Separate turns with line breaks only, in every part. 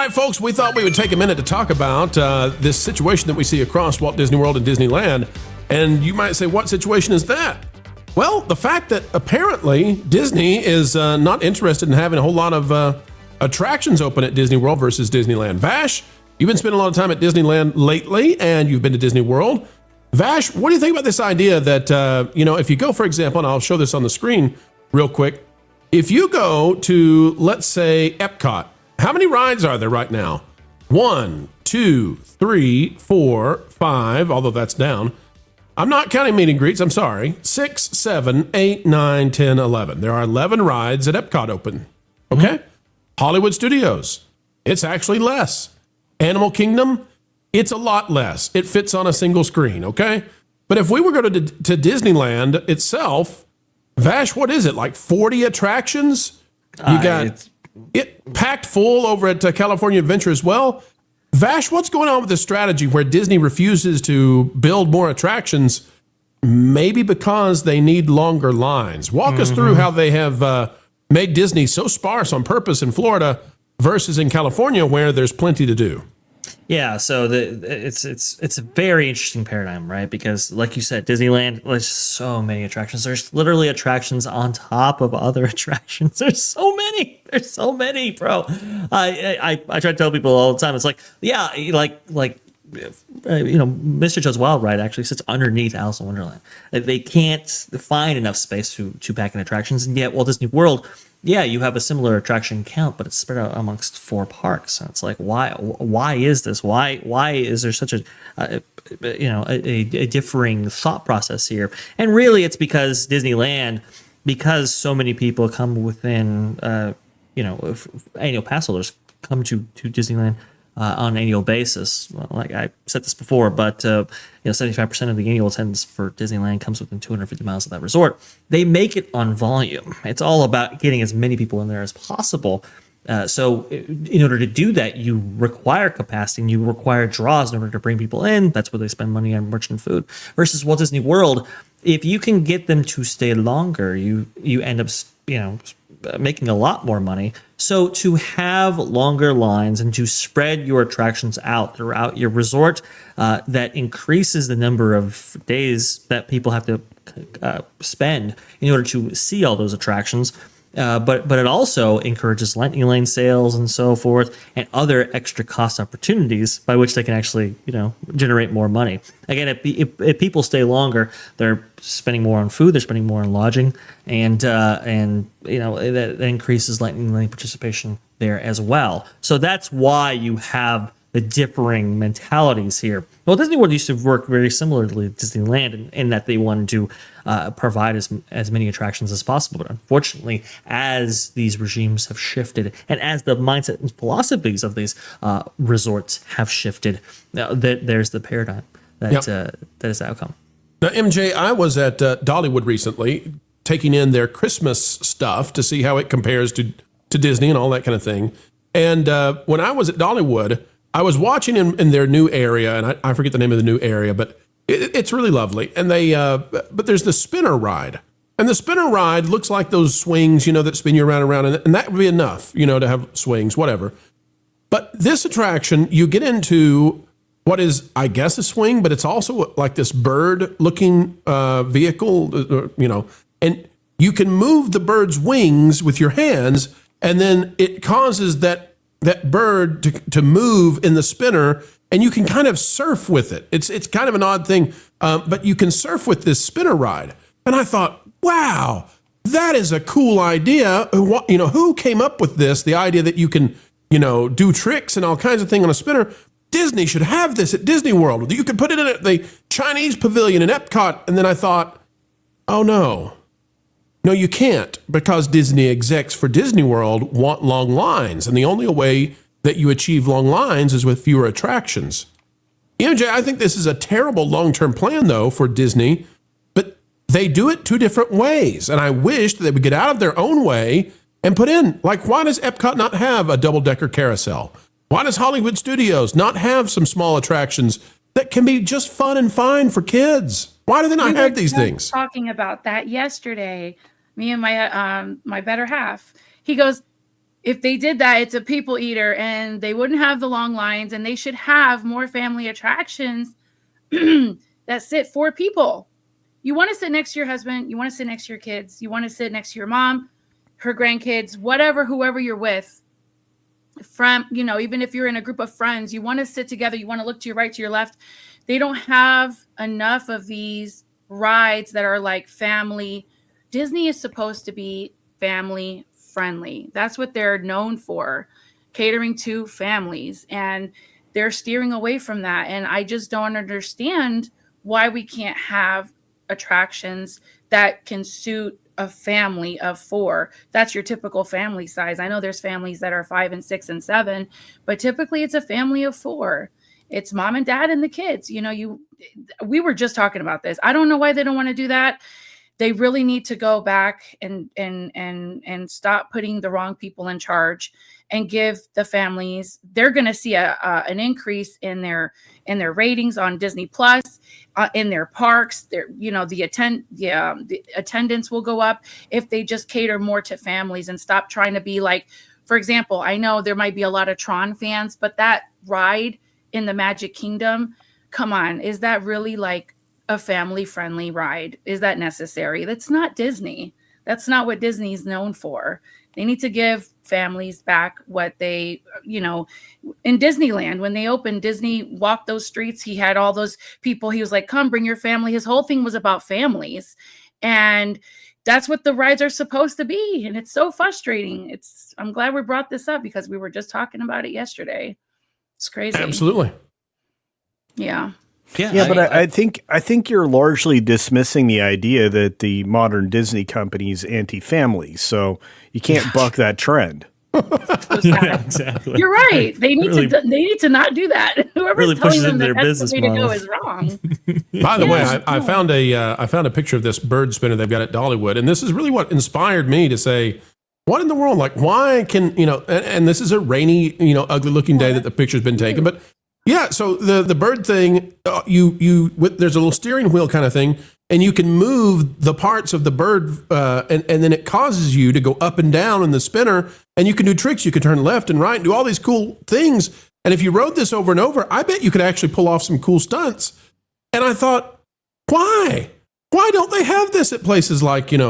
right, folks, we thought we would take a minute to talk about this situation that we see across Walt Disney World and Disneyland. And you might say, what situation is that? Well, the fact that apparently Disney is not interested in having a whole lot of attractions open at Disney World versus Disneyland. Vash, you've been spending a lot of time at Disneyland lately, and you've been to Disney World. Vash, what do you think about this idea that, if you go, for example, and I'll show this on the screen real quick. If you go to, let's say, Epcot, how many rides are there right now? 1, 2, 3, 4, 5, although that's down. I'm not counting meet and greets, I'm sorry. 6, 7, 8, 9, 10, 11. There are 11 rides at Epcot open. Okay? Mm-hmm. Hollywood Studios, it's actually less. Animal Kingdom, it's a lot less. It fits on a single screen, okay? But if we were going to Disneyland itself, Vash, what is it, like 40 attractions? You got it packed full over at California Adventure as well. Vash, what's going on with this strategy where Disney refuses to build more attractions, maybe because they need longer lines? Walk us through how they have made Disney so sparse on purpose in Florida versus in California where there's plenty to do.
Yeah, so it's a very interesting paradigm, right? Because like you said, Disneyland, there's so many attractions. There's literally attractions on top of other attractions. There's so many, bro. I try to tell people all the time. It's like, yeah, Mr. Joe's Wild Ride actually sits underneath Alice in Wonderland. They can't find enough space to pack in attractions, and yet Walt Disney World, yeah, you have a similar attraction count, but it's spread out amongst 4 parks. And it's like, why is this? Why is there such a differing thought process here? And really, it's because Disneyland, because so many people come within, annual pass holders come to Disneyland on an annual basis. Well, like I said this before, but 75% of the annual attendance for Disneyland comes within 250 miles of that resort. They make it on volume. It's all about getting as many people in there as possible. So in order to do that, you require capacity and you require draws in order to bring people in. That's where they spend money on merch and food. Versus Walt Disney World, if you can get them to stay longer, you end up making a lot more money. So to have longer lines and to spread your attractions out throughout your resort, that increases the number of days that people have to spend in order to see all those attractions. But it also encourages lightning lane sales and so forth, and other extra cost opportunities by which they can actually, generate more money. Again, if people stay longer, they're spending more on food, they're spending more on lodging, and that increases lightning lane participation there as well. So that's why you have the differing mentalities here. Well, Disney World used to work very similarly to Disneyland in that they wanted to provide as many attractions as possible. But unfortunately, as these regimes have shifted and as the mindset and philosophies of these resorts have shifted, there's the paradigm that is the outcome.
Now, MJ, I was at Dollywood recently taking in their Christmas stuff to see how it compares to Disney and all that kind of thing. And when I was at Dollywood, I was watching in their new area, and I forget the name of the new area, but it's really lovely. And but there's the spinner ride, and the spinner ride looks like those swings, that spin you around, and that would be enough, to have swings, whatever. But this attraction, you get into what is, I guess, a swing, but it's also like this bird-looking vehicle, and you can move the bird's wings with your hands, and then it causes that bird to move in the spinner, and you can kind of surf with it. It's kind of an odd thing, but you can surf with this spinner ride. And I thought, wow, that is a cool idea. Who came up with this? The idea that you can, do tricks and all kinds of things on a spinner. Disney should have this at Disney World. You could put it in at the Chinese Pavilion in Epcot. And then I thought, oh no. No, you can't, because Disney execs for Disney World want long lines, and the only way that you achieve long lines is with fewer attractions. MJ, I think this is a terrible long-term plan, though, for Disney, but they do it 2 different ways, and I wish that they would get out of their own way and put in, like, why does Epcot not have a double-decker carousel? Why does Hollywood Studios not have some small attractions that can be just fun and fine for kids? Why do they not have these things?
Talking about that yesterday. Me and my better half. He goes, if they did that, it's a people eater, and they wouldn't have the long lines, and they should have more family attractions that sit for people. You want to sit next to your husband, you want to sit next to your kids, you want to sit next to your mom, her grandkids, whatever, whoever you're with. From, even if you're in a group of friends, you want to sit together, you want to look to your right, to your left. They don't have enough of these rides that are like family. Disney is supposed to be family friendly. That's what they're known for, catering to families, and they're steering away from that. And I just don't understand why we can't have attractions that can suit a family of 4. That's your typical family size. I know there's families that are 5 and 6 and 7, but typically it's a family of 4. It's mom and dad and the kids. We were just talking about this. I don't know why they don't want to do that. They really need to go back and stop putting the wrong people in charge and give the families. They're going to see an increase in their ratings on Disney Plus, in their parks. The attendance will go up if they just cater more to families and stop trying to be like, for example, I know there might be a lot of Tron fans, but that ride in the Magic Kingdom, come on, is that really like a family friendly ride? Is that necessary? That's not Disney. That's not what Disney's known for. They need to give families back what they, in Disneyland, when they opened, Disney walked those streets. He had all those people. He was like, come bring your family. His whole thing was about families. And that's what the rides are supposed to be. And it's so frustrating. I'm glad we brought this up because we were just talking about it yesterday. It's crazy.
Absolutely.
Yeah.
Yeah, but I think you're largely dismissing the idea that the modern Disney company is anti-family, so you can't buck that trend.
Yeah, exactly.
You're right. They need to not do that. Whoever's
really
telling
pushes
them
into
that
their
that's the way to
business
go is wrong.
By the way, I found a picture of this bird spinner they've got at Dollywood, and this is really what inspired me to say, what in the world? Like, why can and this is a rainy, ugly looking day that the picture's been taken, but. Yeah, so the bird thing, there's a little steering wheel kind of thing, and you can move the parts of the bird, and then it causes you to go up and down in the spinner, and you can do tricks. You can turn left and right and do all these cool things. And if you rode this over and over, I bet you could actually pull off some cool stunts. And I thought, why? Why don't they have this at places like, at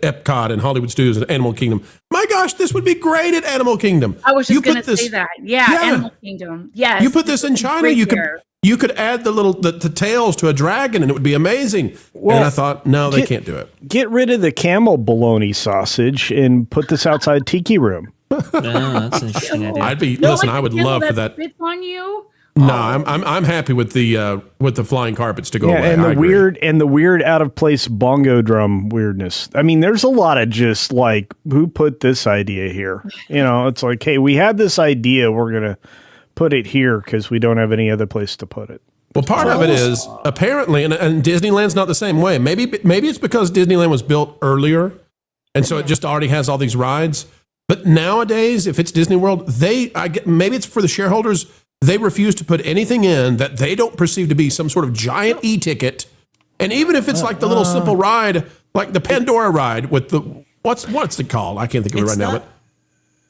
Epcot and Hollywood Studios and Animal Kingdom? My gosh, this would be great at Animal Kingdom.
I was just going to say that. Yeah, Animal Kingdom. Yes.
You put this in China, you could add the tails to a dragon and it would be amazing. Well, and I thought, no, they can't do it.
Get rid of the Campbell bologna sausage and put this outside Tiki Room.
That's an interesting idea.
I would love for that.
Spits on you?
No, I'm happy with the flying carpets to go away.
And the weird out of place bongo drum weirdness. I mean, there's a lot of just like, who put this idea here? It's like, hey, we have this idea, we're gonna put it here because we don't have any other place to put it.
Well, part of it is apparently, and Disneyland's not the same way. Maybe it's because Disneyland was built earlier, and so it just already has all these rides. But nowadays, if it's Disney World, maybe it's for the shareholders. They refuse to put anything in that they don't perceive to be some sort of giant e-ticket. And even if it's like the little simple ride, like the Pandora ride with the, what's it called? I can't think of it right now. But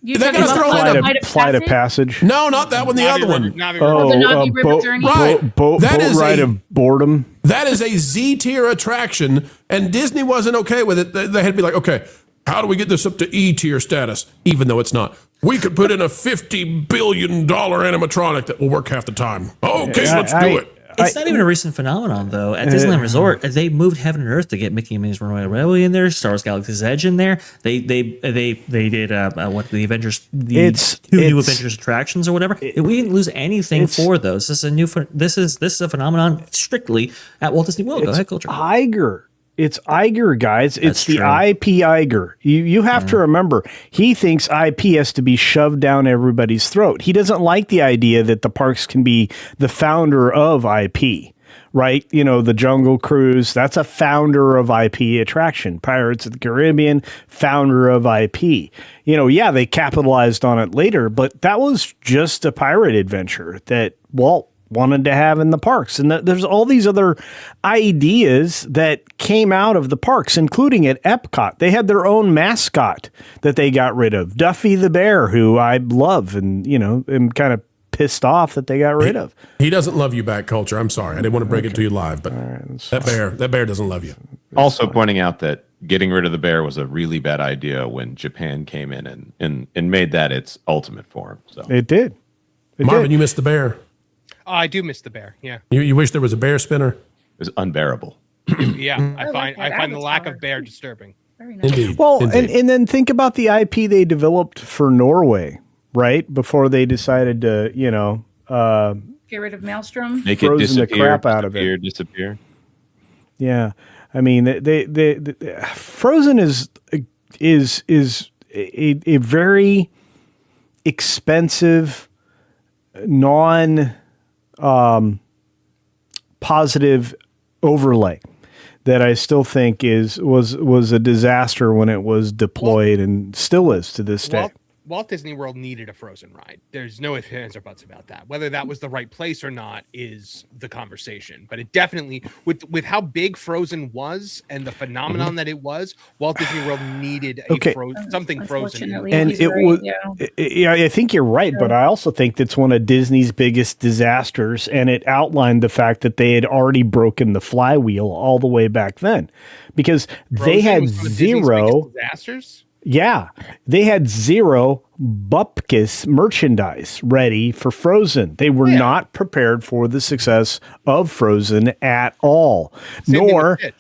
they got to throw in a
Flight of Passage.
No, not that one. The other one.
The Navi River Journey.
Right.
Boat ride of boredom.
That is a Z-tier attraction, and Disney wasn't okay with it. They had to be like, okay, how do we get this up to E-tier status? Even though it's not. We could put in a $50 billion animatronic that will work half the time. Okay, let's do it.
It's not even a recent phenomenon, though. At Disneyland Resort, they moved Heaven and Earth to get Mickey and Minnie's Runaway Railway in there, Star Wars Galaxy's Edge in there. They did the Avengers, two new Avengers attractions or whatever. We didn't lose anything for those. This is a phenomenon strictly at Walt Disney World. Go ahead, Culture.
It's Iger, guys. It's the
true.
IP Iger. You have to remember, he thinks IP has to be shoved down everybody's throat. He doesn't like the idea that the parks can be the founder of IP, right? The Jungle Cruise, that's a founder of IP attraction. Pirates of the Caribbean, founder of IP. They capitalized on it later, but that was just a pirate adventure that Walt wanted to have in the parks. And there's all these other ideas that came out of the parks, including at Epcot. They had their own mascot that they got rid of, Duffy the Bear, who I love and, am kind of pissed off that they got rid of.
He doesn't love you back, Culture. I'm sorry. I didn't want to break it to you live, but that bear doesn't love you.
Also pointing out that getting rid of the bear was a really bad idea when Japan came in and made that its ultimate form. So
It did.
Marvin, you missed the bear.
I do miss the bear. Yeah.
You wish there was a bear spinner?
it was unbearable.
Yeah. I
like
find
that
the lack
avatar.
of bear disturbing.
Very nice.
Indeed.
Well,
Indeed.
and then think about the IP they developed for Norway, right? Before they decided to,
Get rid of Maelstrom.
Make it
Frozen the
disappear,
crap out of it.
disappear.
Yeah, I mean, they Frozen is a very expensive, positive overlay that I still think was a disaster when it was deployed and still is to this day.
Walt Disney World needed a Frozen ride. There's no ifs, ands, or buts about that. Whether that was the right place or not is the conversation. But it definitely, with how big Frozen was and the phenomenon that it was, Walt Disney World needed something Frozen.
Unfortunately,
And
he's
it
right,
was,
yeah.
I think you're right, but I also think that's one of Disney's biggest disasters, and it outlined the fact that they had already broken the flywheel all the way back then, because they
Frozen
had
was one of Disney's
zero.
biggest disasters.
Yeah, they had zero Bupkis merchandise ready for Frozen. They were not prepared for the success of Frozen at all.
Same thing
Nor
with it.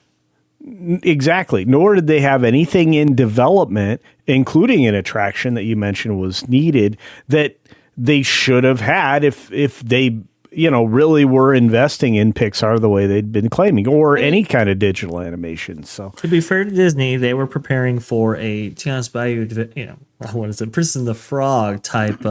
exactly, nor did they have anything in development, including an attraction that you mentioned was needed, that they should have had if they really were investing in Pixar the way they'd been claiming, or any kind of digital animation. So
To be fair to Disney, they were preparing for a Tiana's Bayou, what is it, Princess and the Frog type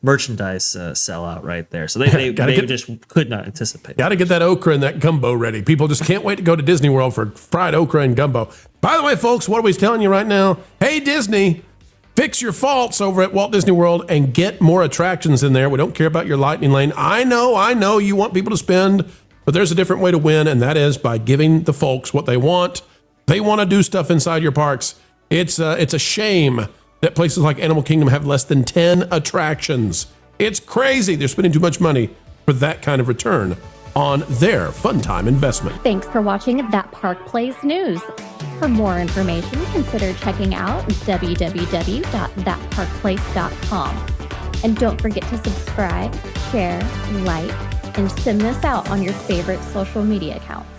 merchandise sellout right there. So they just could not anticipate.
Got to get that okra and that gumbo ready. People just can't wait to go to Disney World for fried okra and gumbo. By the way, folks, what are we telling you right now? Hey, Disney, fix your faults over at Walt Disney World and get more attractions in there. We don't care about your lightning lane. I know you want people to spend, but there's a different way to win, and that is by giving the folks what they want. They want to do stuff inside your parks. It's a shame that places like Animal Kingdom have less than 10 attractions. It's crazy. They're spending too much money for that kind of return on their fun time investment.
Thanks for watching That Park Plays News. For more information, consider checking out www.thatparkplace.com. And don't forget to subscribe, share, like, and send this out on your favorite social media accounts.